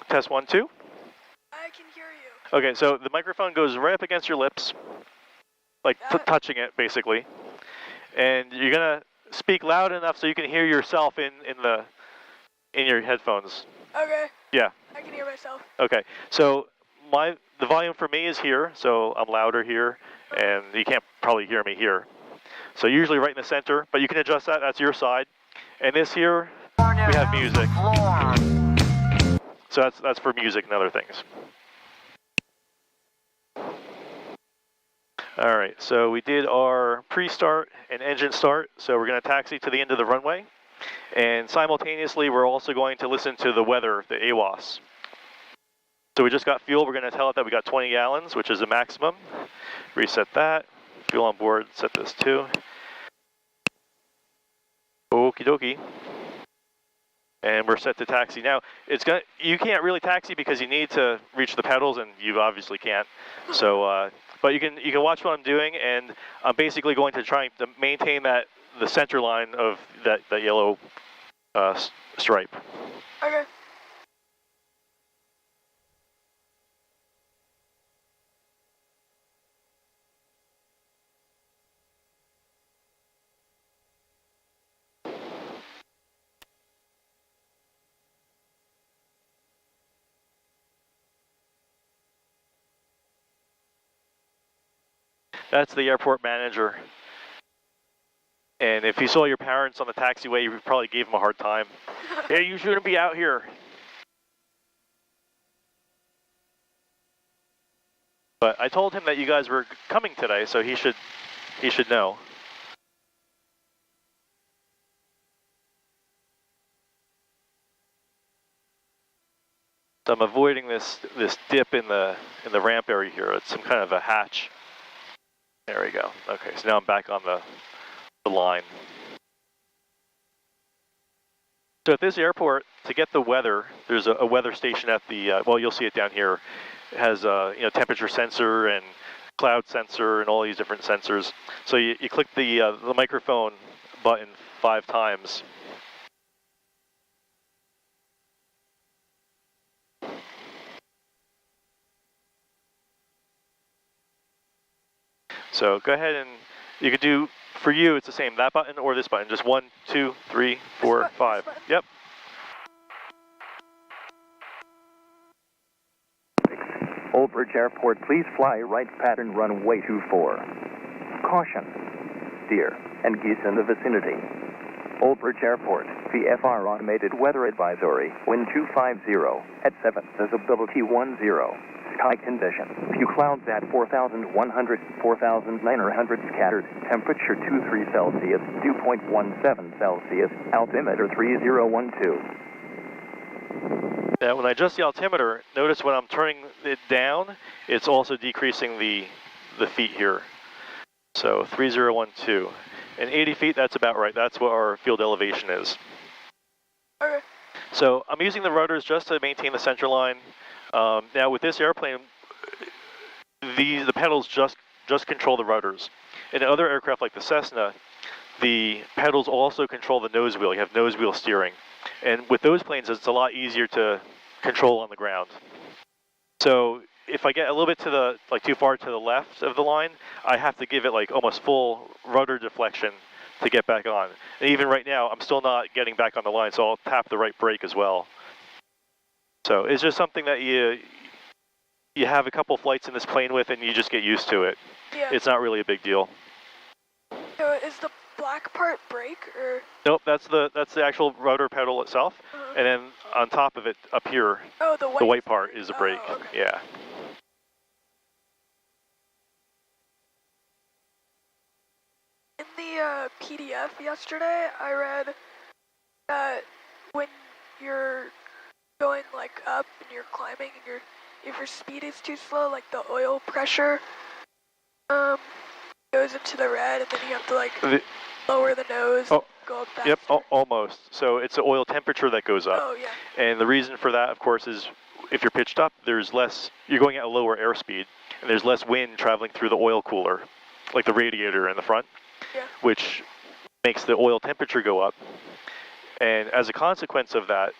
Test 1, 2. I can hear you. Okay, so the microphone goes right up against your lips, like touching it, basically. And you're gonna speak loud enough so you can hear yourself in your headphones. Okay. Yeah. I can hear myself. Okay, so the volume for me is here, so I'm louder here, and you can't probably hear me here. So usually right in the center, but you can adjust that, that's your side. And this here, we have music. So that's for music and other things. All right, so we did our pre-start and engine start, so we're gonna taxi to the end of the runway. And simultaneously, we're also going to listen to the weather, the AWOS. So we just got fuel, we're gonna tell it that we got 20 gallons, which is the maximum. Reset that, fuel on board, set this too. Okie dokie. And we're set to taxi. Now, you can't really taxi because you need to reach the pedals, and you obviously can't. So, but you can watch what I'm doing, and I'm basically going to try to maintain the center line of that yellow stripe. Okay. That's the airport manager. And if you saw your parents on the taxiway, you probably gave them a hard time. Hey, you shouldn't be out here. But I told him that you guys were coming today, so he should know. So I'm avoiding this dip in the ramp area here. It's some kind of a hatch. There we go. Okay, so now I'm back on the line. So at this airport, to get the weather, there's a weather station at the, well, you'll see it down here. It has a temperature sensor and cloud sensor and all these different sensors. So you click the microphone button 5 times. So go ahead and you could do, for you, it's the same, that button or this button, just 1, 2, 3, 4, 5. Yep. Old Bridge Airport, please fly right pattern runway 24. Caution, deer and geese in the vicinity. Old Bridge Airport, VFR automated weather advisory, wind 250, at 7, visibility 10. Sky condition, few clouds at 4,100, 4,900 scattered, temperature 23 Celsius, dew point 17 Celsius, altimeter 3012. Now when I adjust the altimeter, notice when I'm turning it down, it's also decreasing the feet here. So 3012. And 80 feet, that's about right. That's what our field elevation is. Okay. So I'm using the rudders just to maintain the center line. Now with this airplane, the pedals just control the rudders. In other aircraft like the Cessna, the pedals also control the nose wheel. You have nose wheel steering. And with those planes, it's a lot easier to control on the ground. So if I get a little bit too far to the left of the line, I have to give it like almost full rudder deflection to get back on. And even right now, I'm still not getting back on the line, so I'll tap the right brake as well. So it's just something that you have a couple flights in this plane with, and you just get used to it. Yeah. It's not really a big deal. So is the black part brake or? Nope, that's the actual rudder pedal itself, and then on top of it, up here, the white part is the brake. Oh, okay. Yeah. In the PDF yesterday, I read that when you're going like up and you're climbing and if your speed is too slow, like the oil pressure goes into the red, and then you have to like lower the nose, go up faster. Yep, almost. So it's the oil temperature that goes up. Oh yeah. And the reason for that, of course, is if you're pitched up, there's less, you're going at a lower airspeed, and there's less wind traveling through the oil cooler, like the radiator in the front, which makes the oil temperature go up. And as a consequence of that,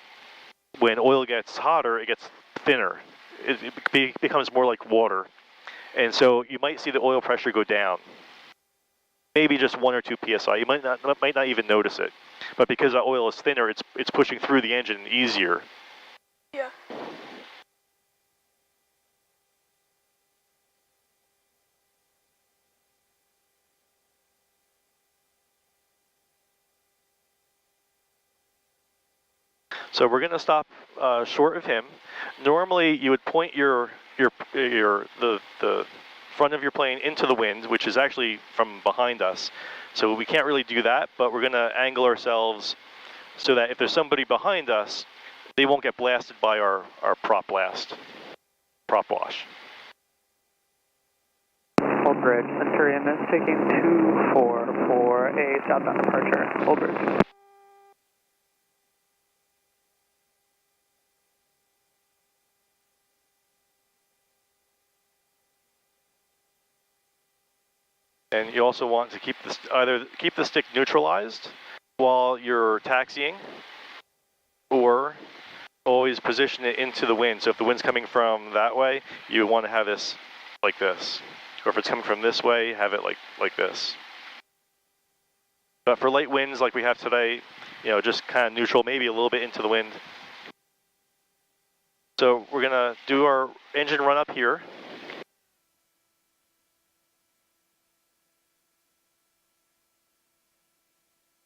when oil gets hotter, it gets thinner. It becomes more like water. And so you might see the oil pressure go down. Maybe just 1 or 2 psi. You might not even notice it. But because the oil is thinner, it's pushing through the engine easier. Yeah. So we're going to stop short of him. Normally, you would point the front of your plane into the wind, which is actually from behind us. So we can't really do that, but we're going to angle ourselves so that if there's somebody behind us, they won't get blasted by our prop wash. Old Bridge, Centurion is taking 24 for a southbound departure. Old Bridge. And you also want to keep either keep the stick neutralized while you're taxiing, or always position it into the wind. So if the wind's coming from that way, you want to have this like this. Or if it's coming from this way, have it like this. But for light winds like we have today, just kind of neutral, maybe a little bit into the wind. So we're gonna do our engine run up here.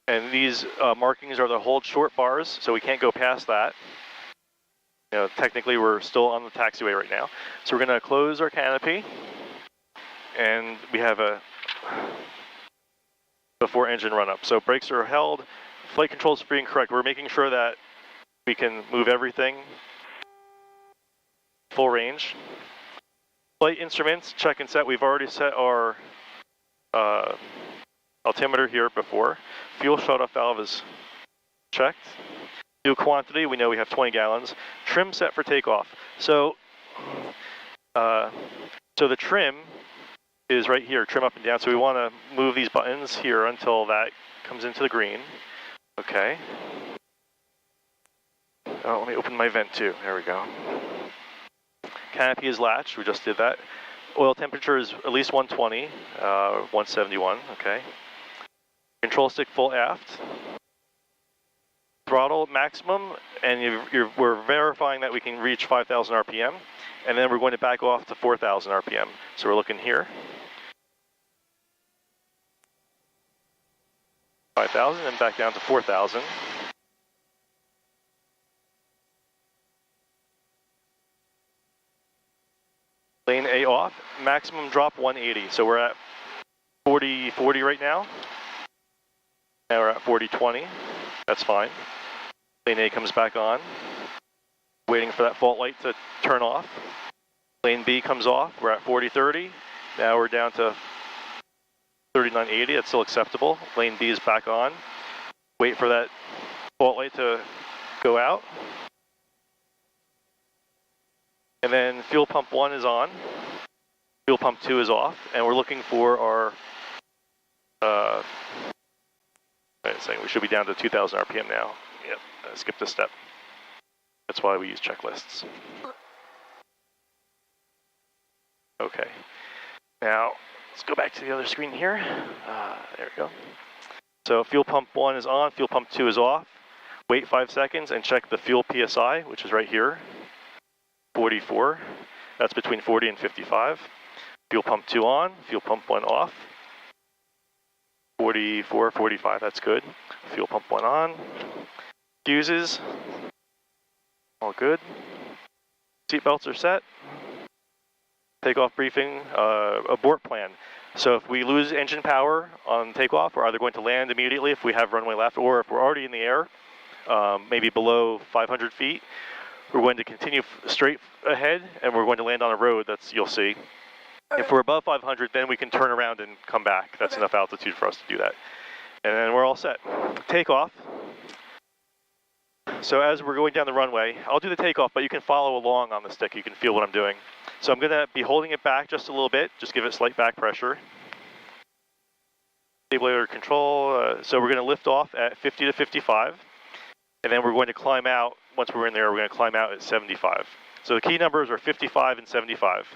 And these markings are the hold short bars, so we can't go past that. Technically we're still on the taxiway right now. So we're gonna close our canopy, and we have a before engine run up. So brakes are held, flight control is free and correct. We're making sure that we can move everything full range. Flight instruments, check and set. We've already set our altimeter here before. Fuel shut-off valve is checked. Fuel quantity, we know we have 20 gallons. Trim set for takeoff. So the trim is right here, trim up and down. So we want to move these buttons here until that comes into the green. Okay. Oh, let me open my vent too. There we go. Canopy is latched. We just did that. Oil temperature is at least 120, 171. Okay. Control stick full aft. Throttle maximum, and we're verifying that we can reach 5,000 RPM, and then we're going to back off to 4,000 RPM. So we're looking here. 5,000 and back down to 4,000. Lane A off, maximum drop 180. So we're at 40 right now. Now we're at 40-20. That's fine. Lane A comes back on. Waiting for that fault light to turn off. Lane B comes off. We're at 40-30. Now we're down to 39.80. That's still acceptable. Lane B is back on. Wait for that fault light to go out. And then fuel pump 1 is on. Fuel pump 2 is off. And we're looking for our wait a second, we should be down to 2,000 RPM now. Yep, I skipped a step. That's why we use checklists. Okay, now let's go back to the other screen here. There we go. So fuel pump 1 is on, fuel pump 2 is off. Wait 5 seconds and check the fuel PSI, which is right here, 44. That's between 40 and 55. Fuel pump 2 on, fuel pump 1 off. 44, 45, that's good. Fuel pump 1 on. Fuses, all good. Seat belts are set. Takeoff briefing, abort plan. So if we lose engine power on takeoff, we're either going to land immediately if we have runway left, or if we're already in the air, maybe below 500 feet, we're going to continue straight ahead, and we're going to land on a road that's, you'll see. Okay. If we're above 500, then we can turn around and come back. That's enough altitude for us to do that. And then we're all set. Takeoff. So as we're going down the runway, I'll do the takeoff, but you can follow along on the stick. You can feel what I'm doing. So I'm going to be holding it back just a little bit. Just give it slight back pressure. Stabilizer control. So we're going to lift off at 50 to 55. and then we're going to climb out. Once we're in there, we're going to climb out at 75. So the key numbers are 55 and 75.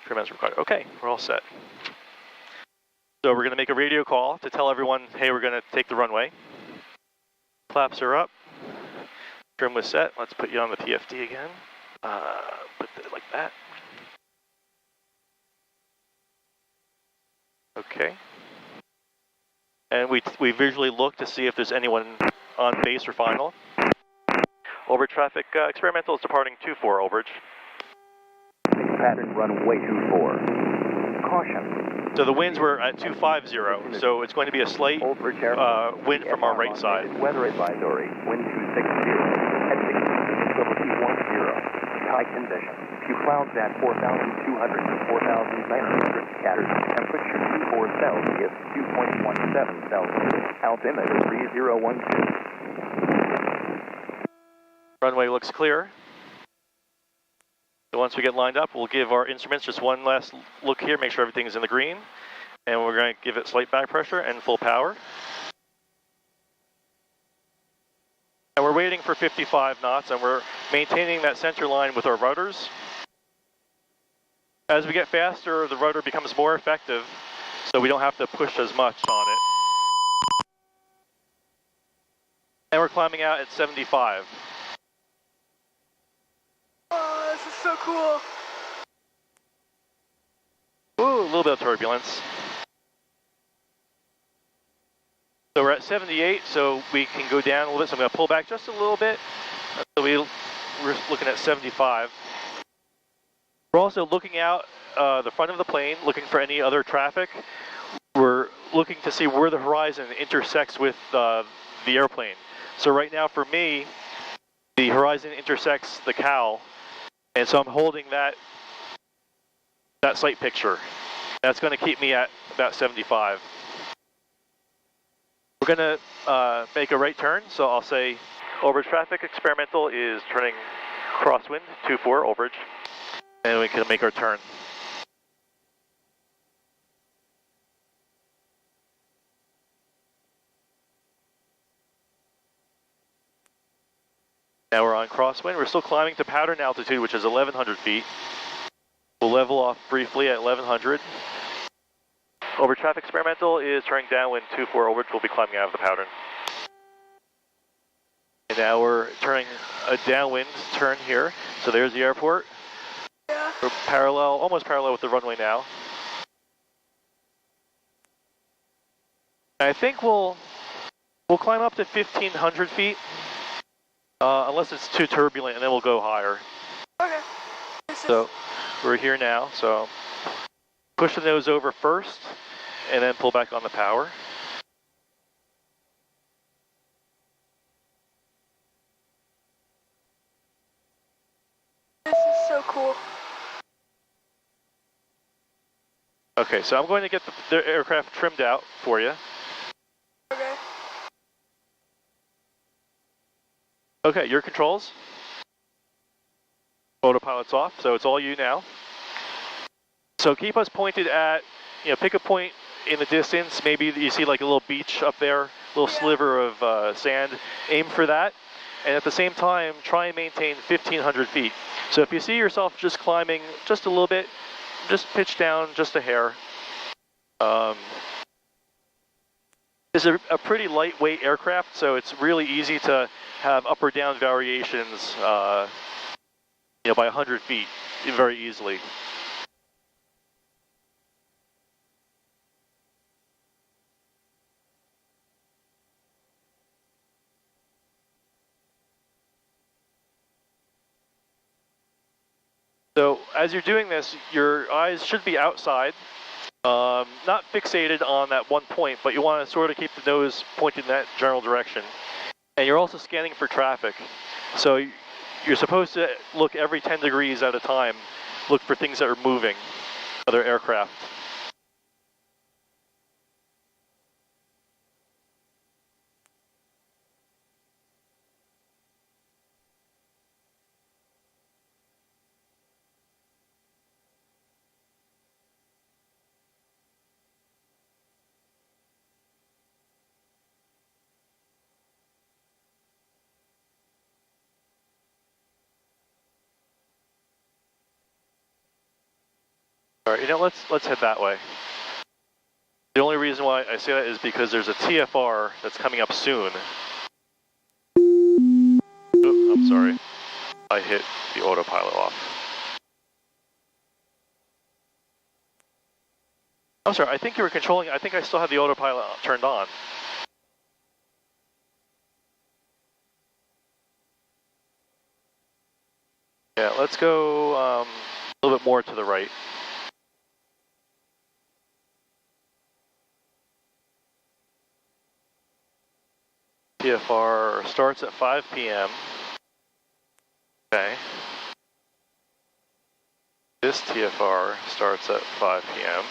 Trim as required. Okay, we're all set. So we're going to make a radio call to tell everyone, hey, we're going to take the runway. Flaps are up. Trim was set. Let's put you on the PFD again. Put it like that. Okay. And we visually look to see if there's anyone on base or final. Overbridge traffic, experimental is departing 24, Overbridge. Pattern runway 24. Caution. So the winds were at 250, so it's going to be a slight wind from our right side. Weather advisory, wind 260, heading visibility 10. High conditions. Few clouds at 4,200 to 4,900 scattered. Temperature 24 Celsius, 2.17 Celsius. Altimeter 3012. Runway looks clear. So once we get lined up, we'll give our instruments just one last look here, make sure everything's in the green. And we're going to give it slight back pressure and full power. And we're waiting for 55 knots, and we're maintaining that center line with our rudders. As we get faster, the rudder becomes more effective, so we don't have to push as much on it. And we're climbing out at 75. Oh, this is so cool. Ooh, a little bit of turbulence. So we're at 78, so we can go down a little bit. So I'm going to pull back just a little bit. So we're looking at 75. We're also looking out the front of the plane, looking for any other traffic. We're looking to see where the horizon intersects with the airplane. So right now for me, the horizon intersects the cowl, and so I'm holding that sight picture. That's going to keep me at about 75. We're going to make a right turn, so I'll say overbridge traffic experimental is turning crosswind 24 overbridge, and we can make our turn. Now we're on crosswind. We're still climbing to pattern altitude, which is 1,100 feet. We'll level off briefly at 1,100. Overbridge traffic experimental is turning downwind 24 overbridge. We'll be climbing out of the pattern. And now we're turning a downwind turn here. So there's the airport. Yeah. We're parallel, almost parallel with the runway now. I think we'll climb up to 1,500 feet. Unless it's too turbulent, and then we'll go higher. Okay. So we're here now, so push the nose over first, and then pull back on the power. This is so cool. Okay, so I'm going to get the aircraft trimmed out for you. Okay. Okay, your controls. Autopilot's off, so it's all you now. So keep us pointed at, pick a point in the distance. Maybe you see like a little beach up there, a little sliver of sand. Aim for that. And at the same time, try and maintain 1,500 feet. So if you see yourself just climbing just a little bit, just pitch down just a hair. This is a pretty lightweight aircraft, so it's really easy to have up or down variations, by 100 feet very easily. So as you're doing this, your eyes should be outside, not fixated on that one point, but you want to sort of keep the nose pointed in that general direction. And you're also scanning for traffic. So you're supposed to look every 10 degrees at a time, look for things that are moving, other aircraft. All right, let's head that way. The only reason why I say that is because there's a TFR that's coming up soon. Oh, I'm sorry. I hit the autopilot off. I'm sorry, I think you were controlling, I think I still have the autopilot turned on. Yeah, let's go a little bit more to the right. TFR starts at 5 p.m. Okay. This TFR starts at 5 p.m.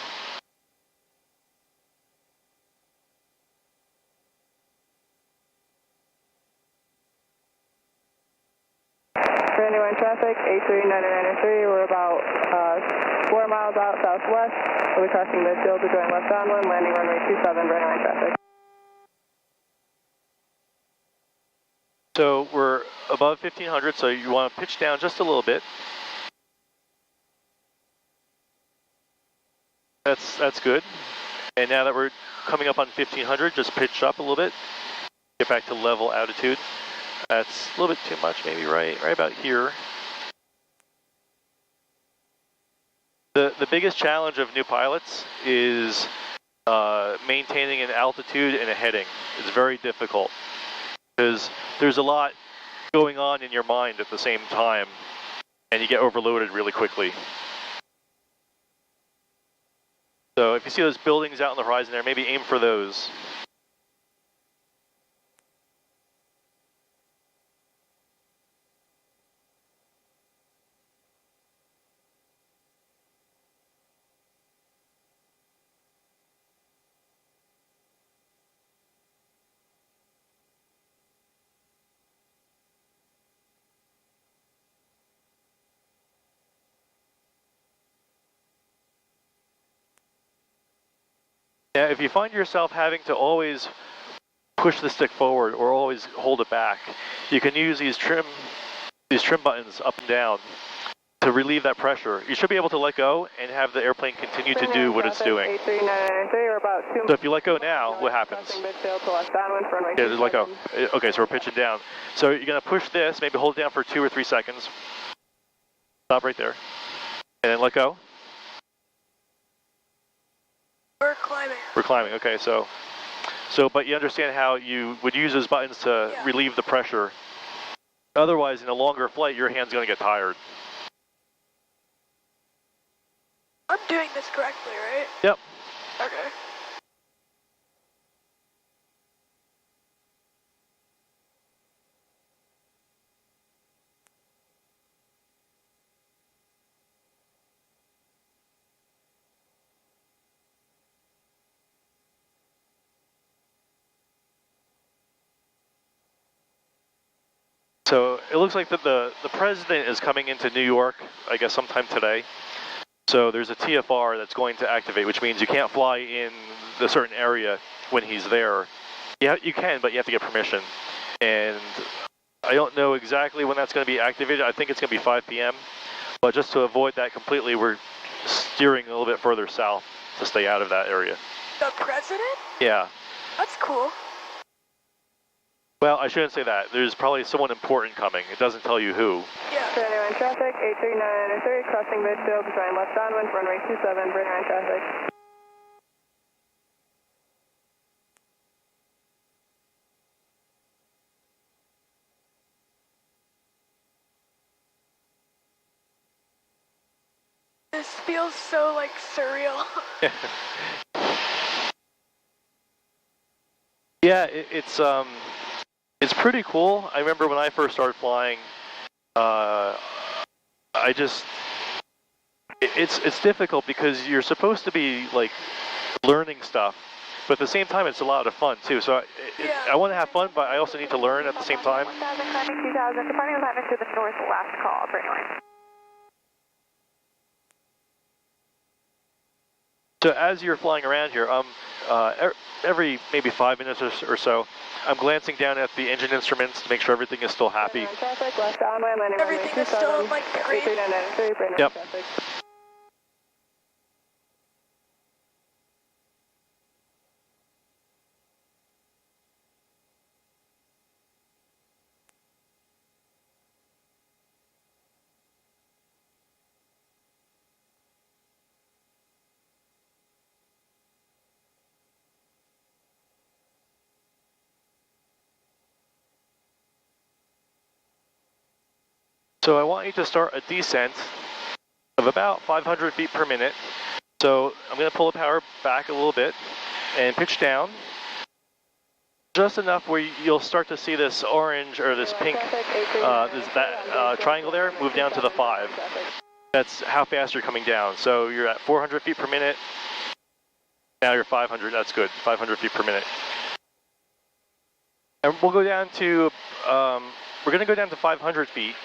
Anyone traffic, 83993, we're about 4 miles out southwest. We'll be crossing midfield to join left downwind, landing runway 27, Brandywine traffic. So we're above 1500, so you want to pitch down just a little bit. That's good. And now that we're coming up on 1500, just pitch up a little bit. Get back to level altitude. That's a little bit too much, maybe right about here. The biggest challenge of new pilots is maintaining an altitude and a heading. It's very difficult because there's a lot going on in your mind at the same time, and you get overloaded really quickly. So if you see those buildings out on the horizon there, maybe aim for those. Now, if you find yourself having to always push the stick forward or always hold it back, you can use these trim buttons up and down to relieve that pressure. You should be able to let go and have the airplane continue to do what it's doing. So if you let go now, what happens? Yeah, just let go. Okay, so we're pitching down. So you're going to push this, maybe hold it down for 2 or 3 seconds. Stop right there. And then let go. We're climbing. We're climbing, okay, so but you understand how you would use those buttons to relieve the pressure. Otherwise, in a longer flight, your hand's going to get tired. I'm doing this correctly, right? Yep. Okay. So it looks like that the president is coming into New York, I guess sometime today. So there's a TFR that's going to activate, which means you can't fly in the certain area when he's there. Yeah, you can, but you have to get permission. And I don't know exactly when that's going to be activated. I think it's going to be 5 p.m. But just to avoid that completely, we're steering a little bit further south to stay out of that area. The president? Yeah. That's cool. Well, I shouldn't say that. There's probably someone important coming. It doesn't tell you who. Yeah. Brandywine traffic, 83993, crossing midfield to join left downwind, runway 27, Brandywine traffic. This feels so, like, surreal. Yeah, it's pretty cool. I remember when I first started flying, it's difficult because you're supposed to be like learning stuff, but at the same time it's a lot of fun too. So I want to have fun, but I also need to learn at the same time. 1000, 2000, departing with Atlas to the northwest call, Brandywine. So as you're flying around here, every maybe 5 minutes or so, I'm glancing down at the engine instruments to make sure everything is still happy. Everything is still like green. Yep. So I want you to start a descent of about 500 feet per minute. So I'm going to pull the power back a little bit and pitch down. Just enough where you'll start to see this orange or this pink, that triangle there, move down to the 5. That's how fast you're coming down. So you're at 400 feet per minute. Now you're 500, that's good, 500 feet per minute. And we'll go down to, we're going to go down to 500 feet.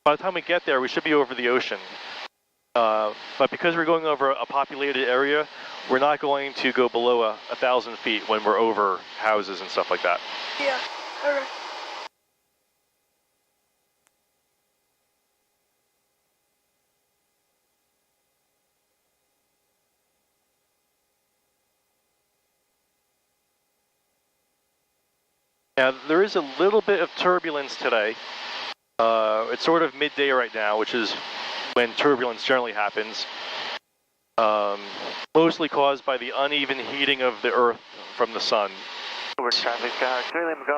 By the time we get there, we should be over the ocean. But because we're going over a populated area, we're not going to go below 1,000 feet when we're over houses and stuff like that. Yeah, okay. Now, there is a little bit of turbulence today. It's sort of midday right now, which is when turbulence generally happens. Mostly caused by the uneven heating of the Earth from the sun.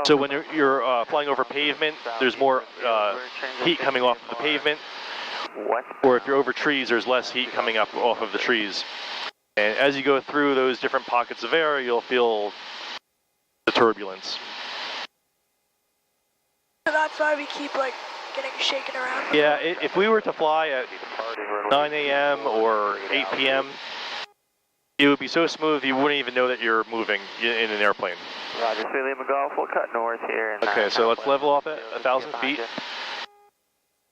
So when you're flying over pavement, there's more heat coming off of the pavement. Or if you're over trees, there's less heat coming up off of the trees. And as you go through those different pockets of air, you'll feel the turbulence. So that's why we keep like getting shaken around. Yeah, if we were to fly at 9 a.m. or 8 p.m., it would be so smooth you wouldn't even know that you're moving in an airplane. Roger, Lima Golf, we'll cut north here. And okay, so let's level off at 1,000 feet.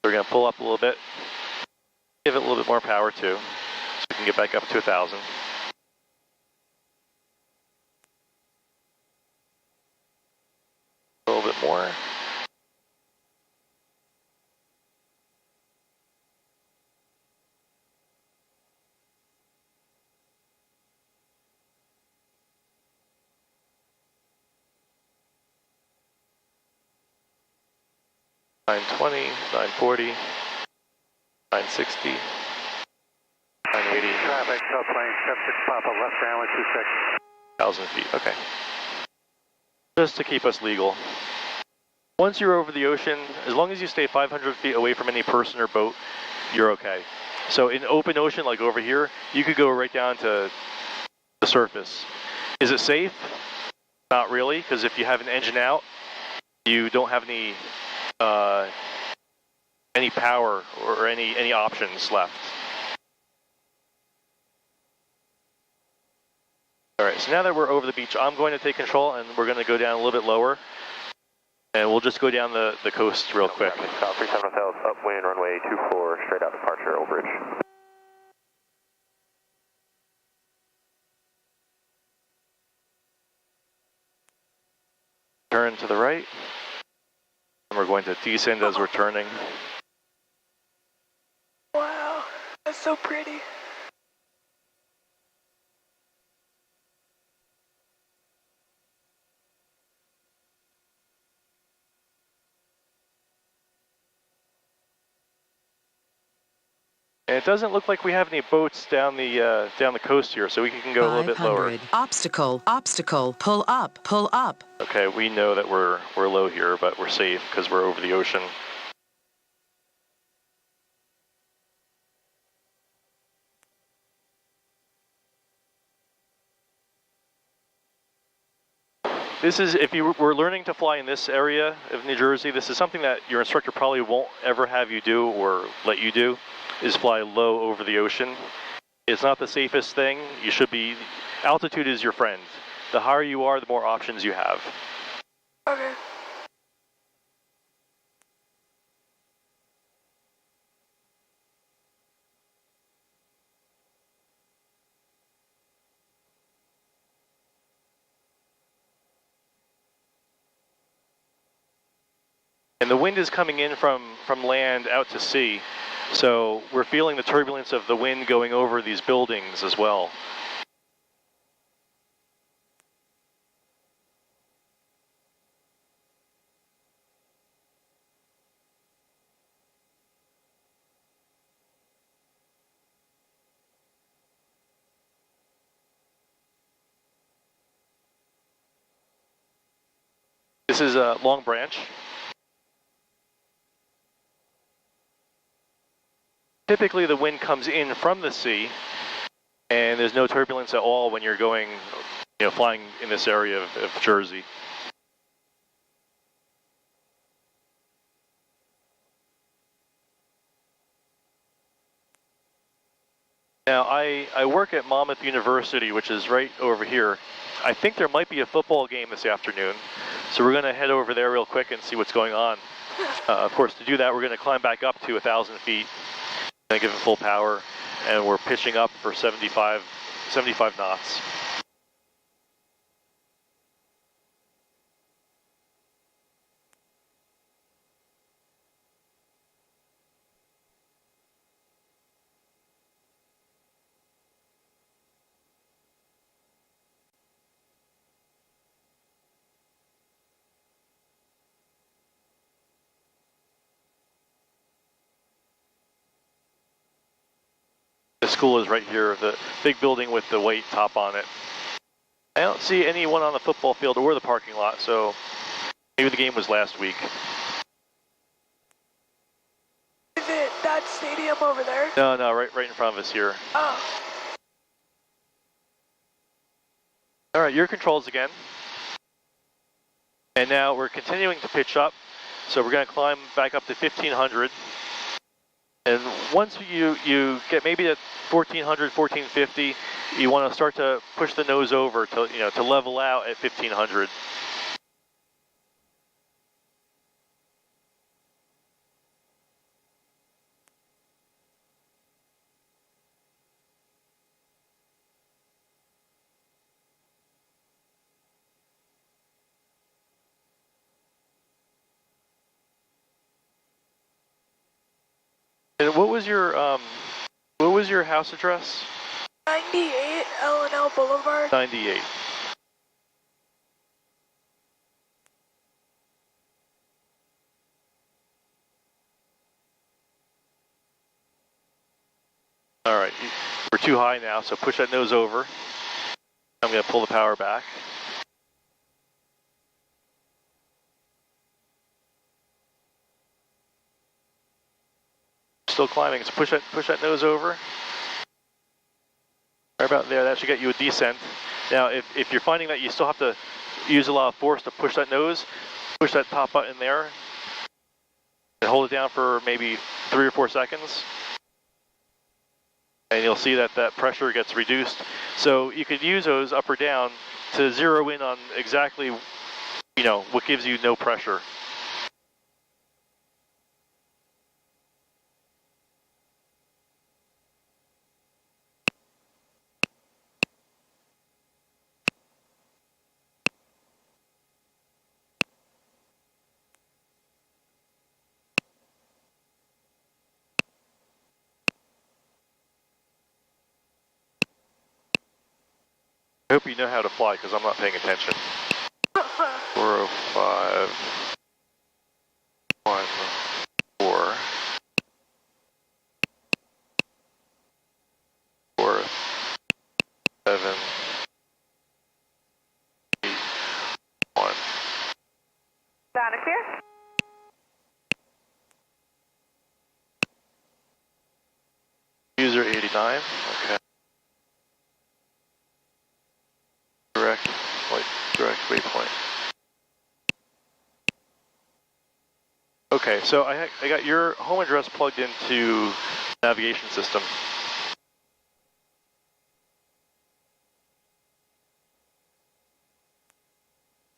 We're going to pull up a little bit. Give it a little bit more power too, so we can get back up to 1,000. A little bit more. Nine 940, 960, 980. Traffic, subplane, 76 Papa, left downwind 26. 1,000 feet, okay. Just to keep us legal. Once you're over the ocean, as long as you stay 500 feet away from any person or boat, you're okay. So in open ocean, like over here, you could go right down to the surface. Is it safe? Not really, because if you have an engine out, you don't have any power or any options left. All right, so now that we're over the beach, I'm going to take control and we're going to go down a little bit lower. And we'll just go down the coast real quick. South 37 South, upwind, runway 24, straight out departure, overage. Turn to the right. And we're going to descend as we're turning. Wow, that's so pretty. And it doesn't look like we have any boats down the coast here, so we can go a little bit lower. Obstacle, obstacle, pull up, pull up. Okay, we know that we're low here, but we're safe because we're over the ocean. This is, if you were learning to fly in this area of New Jersey, this is something that your instructor probably won't ever have you do or let you do, is fly low over the ocean. It's not the safest thing. You should be, altitude is your friend. The higher you are, the more options you have. Okay. And the wind is coming in from land out to sea. So we're feeling the turbulence of the wind going over these buildings as well. This is Long Branch. typically the wind comes in from the sea, and there's no turbulence at all when you're going, flying in this area of Jersey. Now, I work at Monmouth University, which is right over here. I think there might be a football game this afternoon, so we're going to head over there real quick and see what's going on. Of course, to do that, we're going to climb back up to 1,000 feet and give it full power, and we're pitching up for 75 knots. The school is right here, the big building with the white top on it. I don't see anyone on the football field or the parking lot, so maybe the game was last week. Is it that stadium over there? No, right in front of us here. Oh. All right, your controls again. And now we're continuing to pitch up, so we're going to climb back up to 1,500. And once you get maybe at 1,400, 1,450, you want to start to push the nose over to level out at 1,500. And what was your house address? 98 L&L Boulevard. 98. All right, we're too high now, so push that nose over. I'm going to pull the power back. Still climbing, so push that nose over. Right about there, that should get you a descent. Now, if you're finding that you still have to use a lot of force to push that nose, push that top button there, and hold it down for maybe 3 or 4 seconds. And you'll see that pressure gets reduced. So you could use those up or down to zero in on exactly, what gives you no pressure. I hope you know how to fly, because I'm not paying attention. 405, 1, 4, 4, 7, 8, 1. Sound clear? User 89, okay. Direct waypoint. Okay, so I got your home address plugged into navigation system.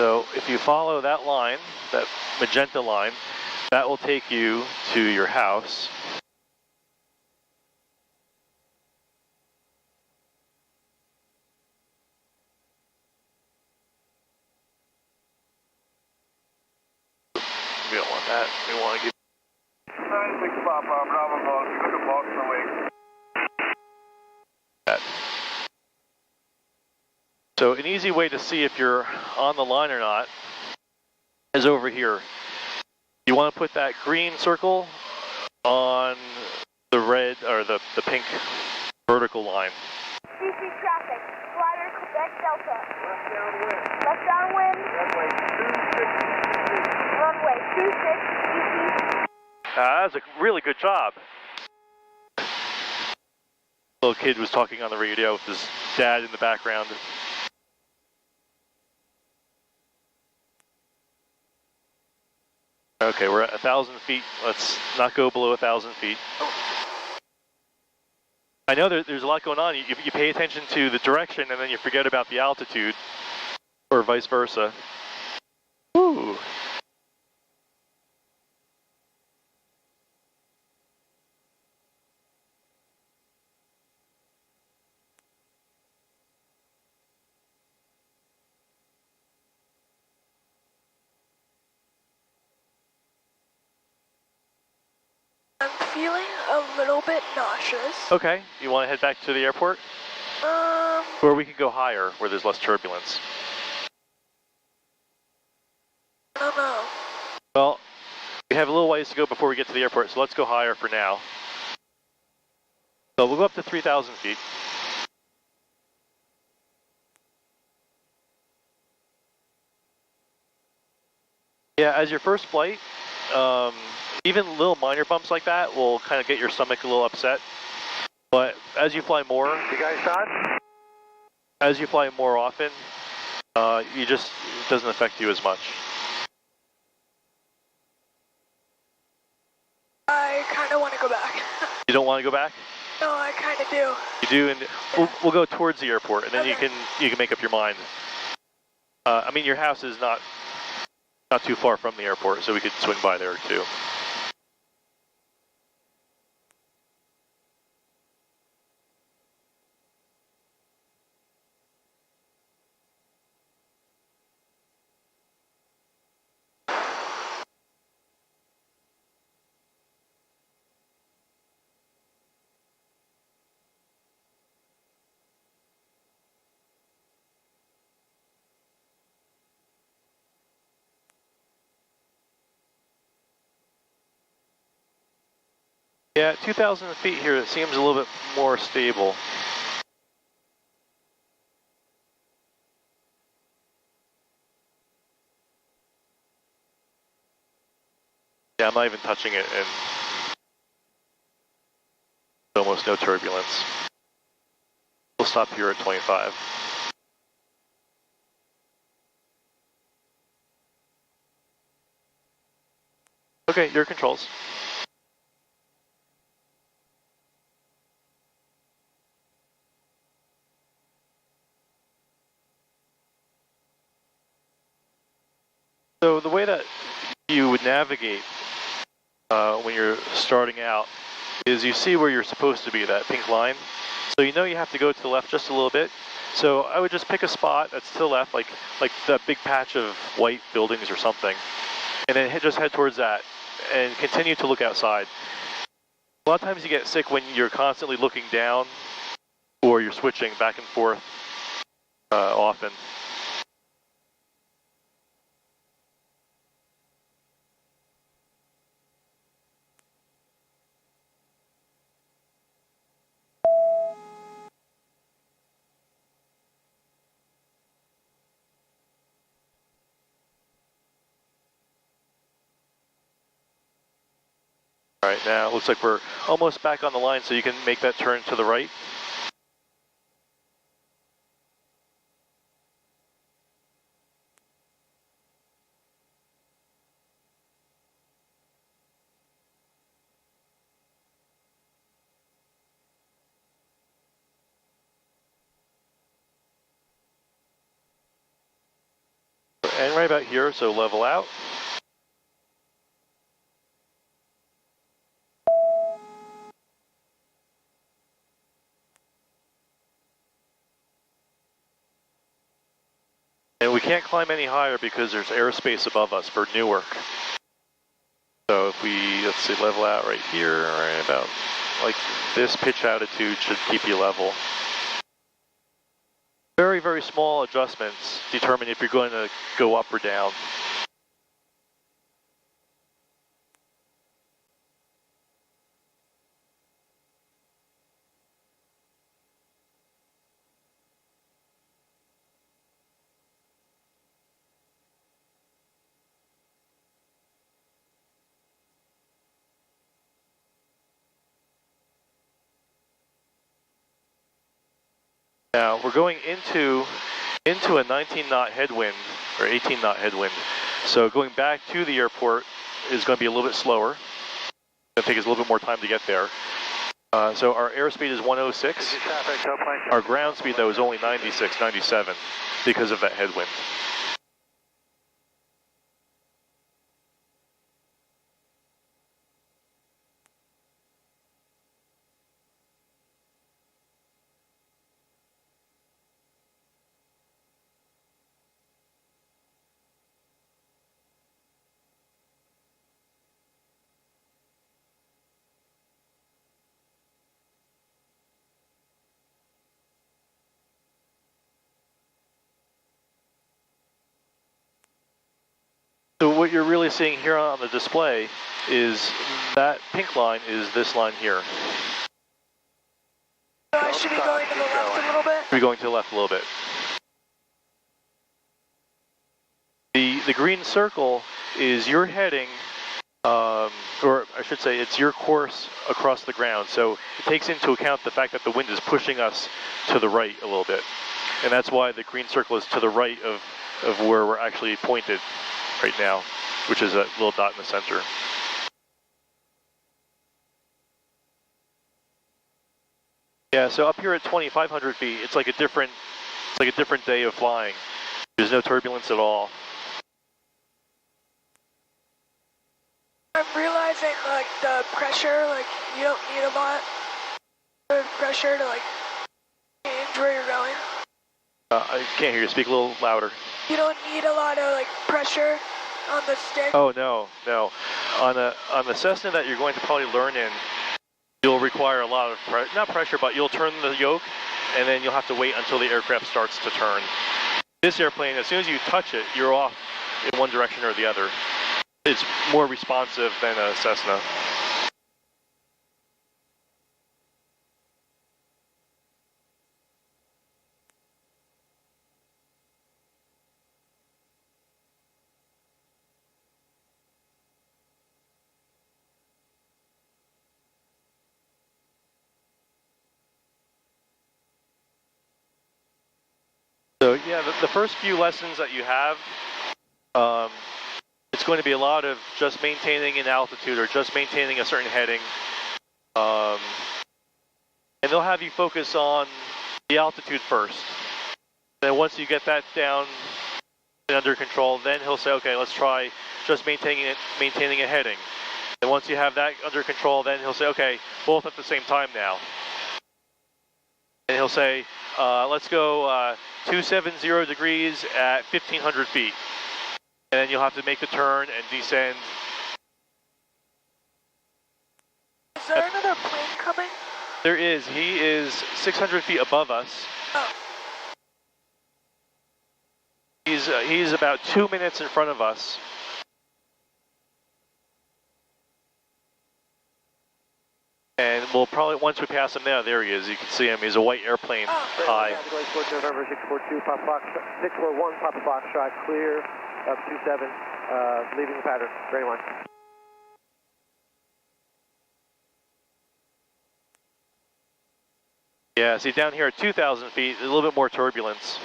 So if you follow that line, that magenta line, that will take you to your house. We don't want that. We want to get 96 Papa, Bravo Golf, you got a box away. that. So an easy way to see if you're on the line or not is over here. You want to put that green circle on the red or the pink vertical line. CC traffic, glider Quebec Delta. Left downwind. Runway 26, CC. That's a really good job. little kid was talking on the radio with his dad in the background. Okay, we're at 1,000 feet. Let's not go below 1,000 feet. I know there's a lot going on. You pay attention to the direction and then you forget about the altitude, or vice versa. Woo! I'm feeling a little bit nauseous. Okay, you want to head back to the airport? Or we could go higher where there's less turbulence. I don't know. Well, we have a little ways to go before we get to the airport, so let's go higher for now. So we'll go up to 3,000 feet. Yeah, as your first flight, even little minor bumps like that will kind of get your stomach a little upset. But as you fly more, You guys done? as you fly more often, it doesn't affect you as much. I kind of want to go back. You don't want to go back? No, I kind of do. You do, and we'll go towards the airport, and then you can make up your mind. I mean, your house is not too far from the airport, so we could swing by there too. Yeah, 2,000 feet here, it seems a little bit more stable. Yeah, I'm not even touching it, and almost no turbulence. We'll stop here at 25. Okay, your controls. So the way that you would navigate when you're starting out is you see where you're supposed to be, that pink line. So you know you have to go to the left just a little bit. So I would just pick a spot that's to the left, like that big patch of white buildings or something, and then just head towards that and continue to look outside. A lot of times you get sick when you're constantly looking down or you're switching back and forth often. All right, now it looks like we're almost back on the line, so you can make that turn to the right. And right about here, so level out. And we can't climb any higher because there's airspace above us for Newark. So if we, let's see, level out right here, right about like this pitch altitude should keep you level. Very, very small adjustments determine if you're going to go up or down. Now we're going into a 19 knot headwind or 18 knot headwind. So going back to the airport is going to be a little bit slower. It's going to take us a little bit more time to get there. So our airspeed is 106. Our ground speed though is only 96, 97 because of that headwind. So what you're really seeing here on the display is that pink line is this line here. So I should be going to the left a little bit? We're going to the left a little bit. The green circle is your heading, or I should say it's your course across the ground. So it takes into account the fact that the wind is pushing us to the right a little bit. And that's why the green circle is to the right of where we're actually pointed right now, which is a little dot in the center. Yeah, so up here at 2,500 feet, it's like a different day of flying. There's no turbulence at all. I'm realizing like the pressure, like you don't need a lot of pressure to like change where you're going. I can't hear you. Speak a little louder. You don't need a lot of like pressure on the stick. Oh no. On the Cessna that you're going to probably learn in, you'll require a lot of not pressure, but you'll turn the yoke, and then you'll have to wait until the aircraft starts to turn. This airplane, as soon as you touch it, you're off in one direction or the other. It's more responsive than a Cessna. So yeah, the first few lessons that you have, it's going to be a lot of just maintaining an altitude or just maintaining a certain heading. And they'll have you focus on the altitude first. Then once you get that down and under control, then he'll say, okay, let's try just maintaining a heading. And once you have that under control, then he'll say, okay, both at the same time now. And he'll say, let's go 270 degrees at 1,500 feet. And then you'll have to make the turn and descend. Is there another plane coming? There is. He is 600 feet above us. Oh. He's about 2 minutes in front of us. And we'll probably, once we pass him now, there he is. You can see him. He's a white airplane, high. November 642, Papa Fox, 641, Papa Foxtrot, clear, up 27, leaving the pattern, ready one. Yeah, see down here at 2,000 feet, a little bit more turbulence.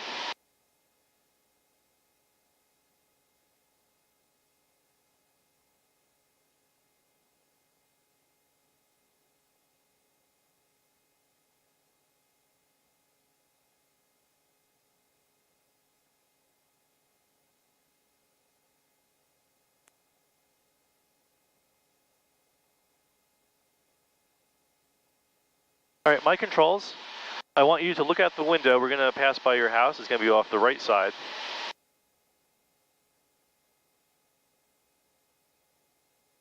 All right, my controls. I want you to look out the window. We're going to pass by your house. It's going to be off the right side.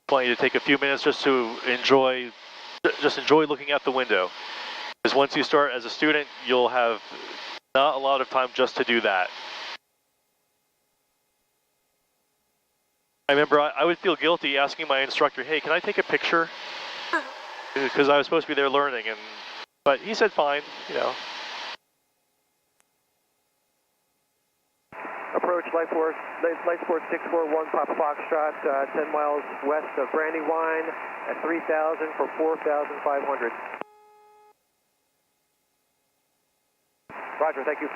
I want you to take a few minutes just to enjoy looking out the window. Because once you start as a student, you'll have not a lot of time just to do that. I remember I would feel guilty asking my instructor, hey, can I take a picture? Because I was supposed to be there learning, but he said fine, you know. Approach Light Sport 641, Papa Foxtrot, 10 miles west of Brandywine at 3,000 for 4,500. Roger, thank you.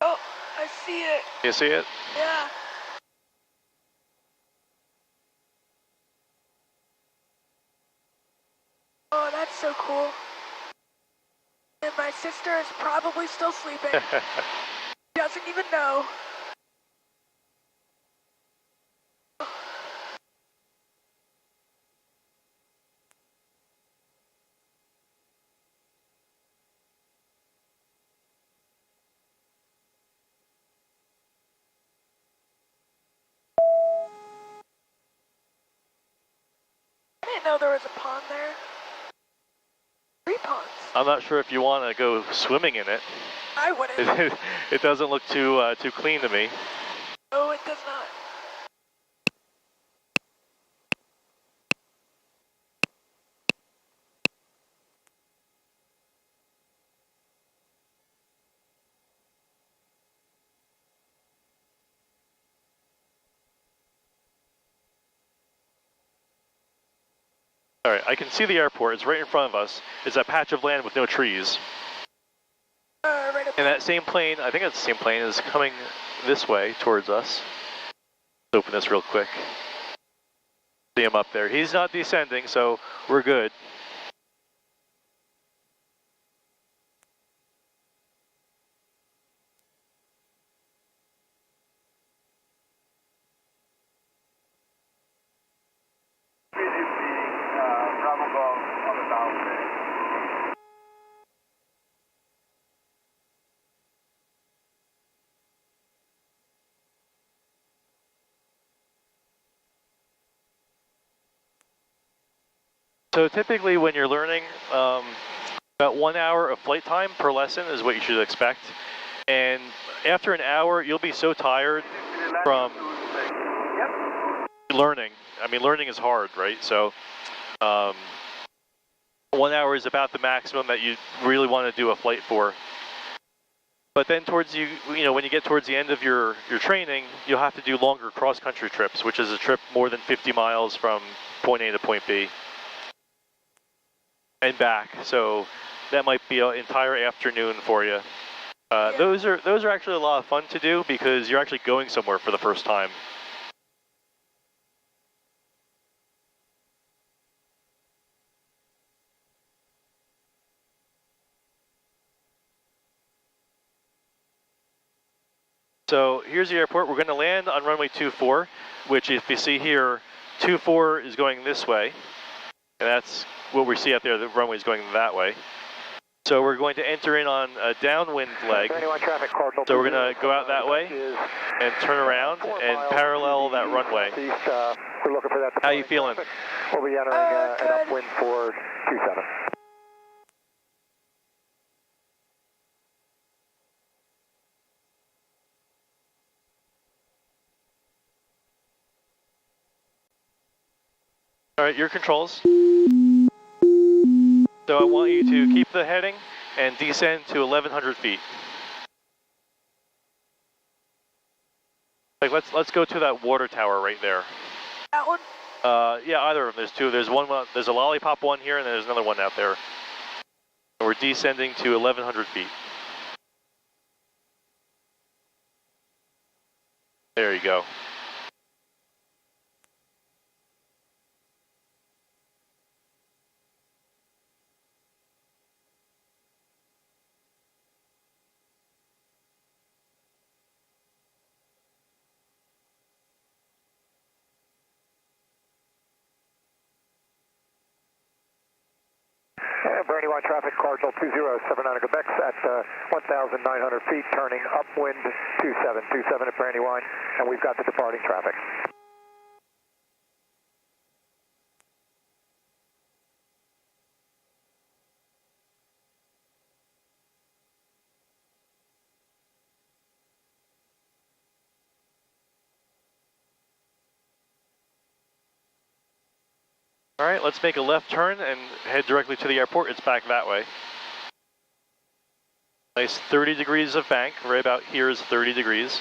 Oh, I see it. You see it? Yeah. Oh, that's so cool. And my sister is probably still sleeping. Doesn't even know. I didn't know there was a pond there. 3 ponds. I'm not sure if you want to go swimming in it. I wouldn't. It doesn't look too clean to me. No, it does not. All right, I can see the airport. It's right in front of us. It's that patch of land with no trees. Right up And that same plane, I think it's the same plane, is coming this way towards us. Let's open this real quick. See him up there. He's not descending, so we're good. So typically when you're learning, about 1 hour of flight time per lesson is what you should expect. And after an hour, you'll be so tired from learning. I mean, learning is hard, right? So 1 hour is about the maximum that you really want to do a flight for. But then towards when you get towards the end of your training, you'll have to do longer cross-country trips, which is a trip more than 50 miles from point A to point B. And back, so that might be an entire afternoon for you. Yeah. Those are actually a lot of fun to do because you're actually going somewhere for the first time. So here's the airport. We're going to land on runway 24, which if you see here, 24 is going this way, and that's what we see out there. The runway is going that way. So we're going to enter in on a downwind leg. So we're going to go out that way and turn around and parallel that runway. We're looking for that. How you feeling? We'll be entering an upwind for 27. All right, your controls. So I want you to keep the heading and descend to 1,100 feet. Like let's go to that water tower right there. That one? Yeah, either of them. There's two. There's one. There's a lollipop one here, and there's another one out there. And we're descending to 1,100 feet. There you go. Brandy 1 traffic, Cardinal 2079 Quebec at 1,900 feet, turning upwind 2727 at Brandy 1, and we've got the departing traffic. All right, let's make a left turn and head directly to the airport. It's back that way. Nice 30 degrees of bank. Right about here is 30 degrees.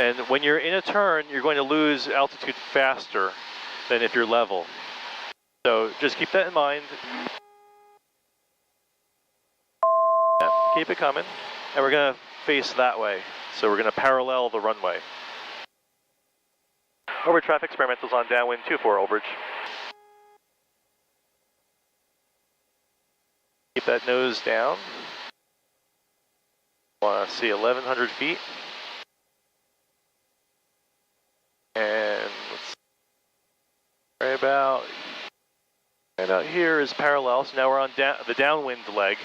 And when you're in a turn, you're going to lose altitude faster than if you're level. So just keep that in mind. Yeah, keep it coming. And we're going to face that way. So we're going to parallel the runway. Over traffic, experimentals on downwind 24 overage. Keep that nose down. Want to see 1,100 feet. And let's right about here is parallel. So now we're on the downwind leg.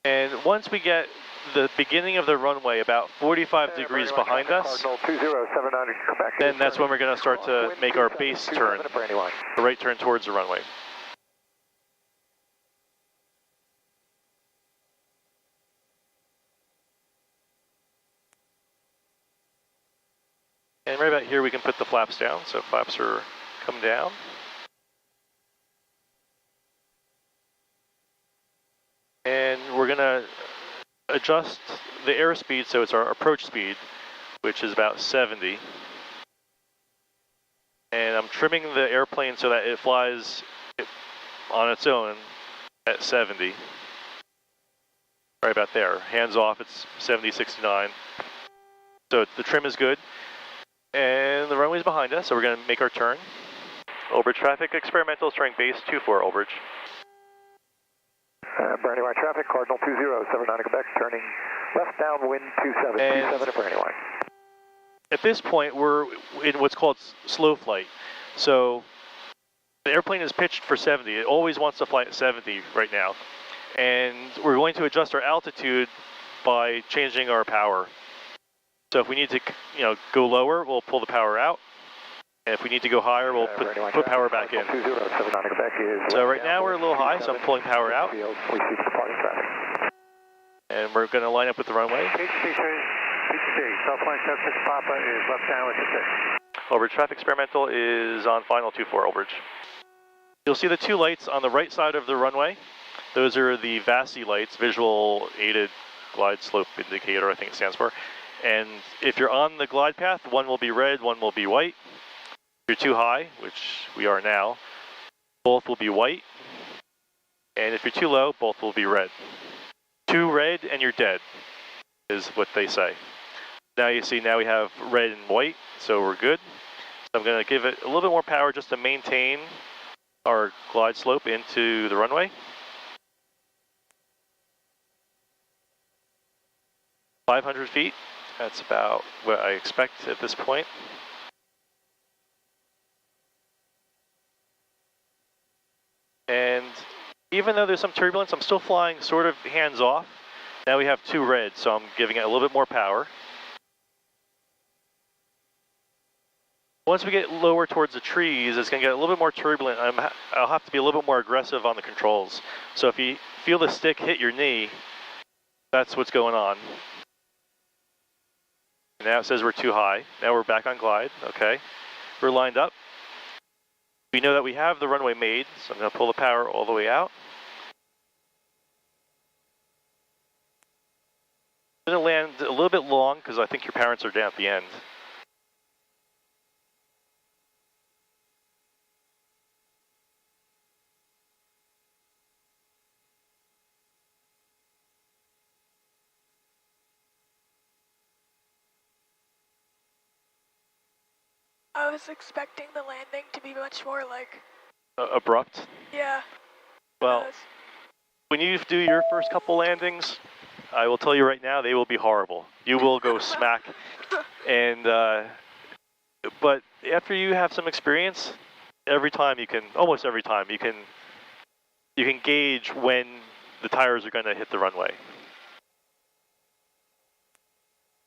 And once we get the beginning of the runway about 45 degrees behind us, then that's when we're going to start to make our base turn, the right turn towards the runway. And right about here we can put the flaps down, so flaps are come down. And we're going to adjust the airspeed, so it's our approach speed, which is about 70. And I'm trimming the airplane so that it flies on its own at 70. Right about there. Hands off, it's 70, 69. So the trim is good. And the runway's behind us, so we're going to make our turn. Overage traffic, experimental, starting base 24 overage. Brandywine traffic, Cardinal 2079 Quebec, turning left downwind 2727 at Brandywine. At this point, we're in what's called slow flight. So the airplane is pitched for 70. It always wants to fly at 70 right now. And we're going to adjust our altitude by changing our power. So if we need to, go lower, we'll pull the power out. And if we need to go higher, we'll put power back in. So right now we're a little high, so I'm pulling power out. And we're going to line up with the runway. Overage traffic, experimental is on final 24 overage. You'll see the two lights on the right side of the runway. Those are the VASI lights, Visual Aided Glide Slope Indicator, I think it stands for. And if you're on the glide path, one will be red, one will be white. If you're too high, which we are now, both will be white. And if you're too low, both will be red. Too red and you're dead, is what they say. Now you see, now we have red and white, so we're good. So I'm going to give it a little bit more power just to maintain our glide slope into the runway. .500 feet, that's about what I expect at this point. And even though there's some turbulence, I'm still flying sort of hands off. Now we have two red, so I'm giving it a little bit more power. Once we get lower towards the trees, it's going to get a little bit more turbulent. I'll have to be a little bit more aggressive on the controls. So if you feel the stick hit your knee, that's what's going on. Now it says we're too high. Now we're back on glide, okay. We're lined up. We know that we have the runway made, so I'm going to pull the power all the way out. I'm going to land a little bit long because I think your parents are down at the end. I was expecting the landing to be much more like... abrupt? Yeah. Well, when you do your first couple landings, I will tell you right now, they will be horrible. You will go smack. And, but after you have some experience, almost every time, you can gauge when the tires are going to hit the runway.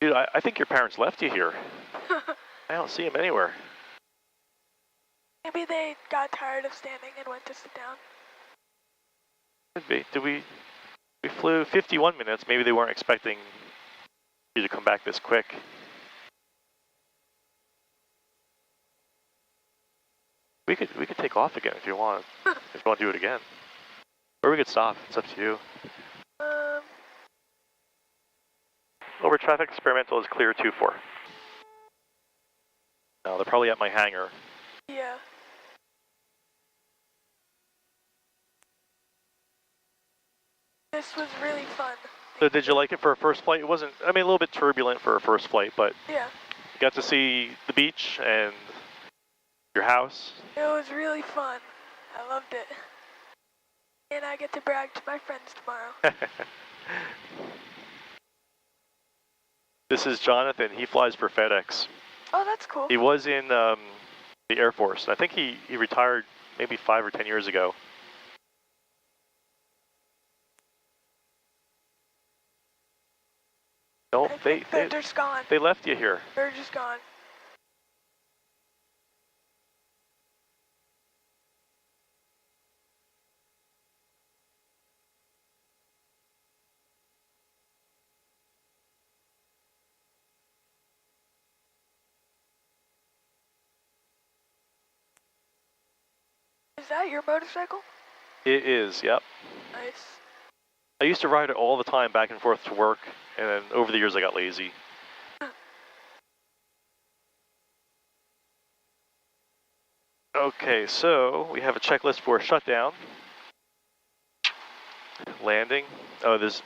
Dude, I think your parents left you here. I don't see them anywhere. Maybe they got tired of standing and went to sit down. Could be. We flew 51 minutes. Maybe they weren't expecting you to come back this quick. We could take off again if you want. If you want to do it again. Or we could stop. It's up to you. Over traffic experimental is clear 2-4. No, they're probably at my hangar. Yeah. This was really fun. So did you like it for a first flight? It wasn't, I mean, a little bit turbulent for a first flight, but Yeah. you got to see the beach and your house. It was really fun. I loved it. And I get to brag to my friends tomorrow. This is Jonathan. He flies for FedEx. Oh, that's cool. He was in the Air Force. I think he retired maybe 5 or 10 years ago. No, they're just gone. They left you here. They're just gone. Is that your motorcycle? It is, yep. Nice. I used to ride it all the time back and forth to work, and then over the years I got lazy. Okay, so we have a checklist for shutdown. Landing. Oh, there's